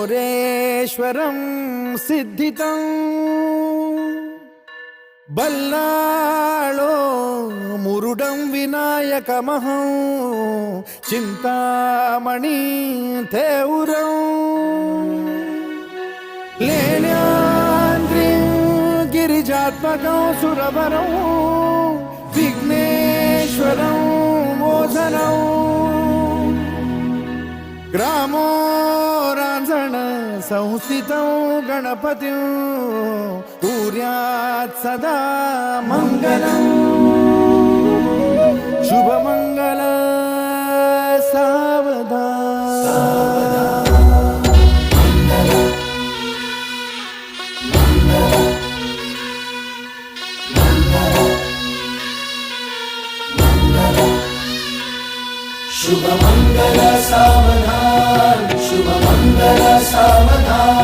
मोरेश्वरं सिद्धितं बल्लाळो मुरुडं विनायकमहं चिंतामणि थेऊरं लेण्याद्रिं गिरिजात्मकं सुरवरं विघ्नेश्वरं मोझनं ग्रामो रांझण संस्थितं गणपतिं कुर्यात् सदा मंगलं शुभमंगल सावधान शुभमंगल सावधान, शुभमंगल सावधान।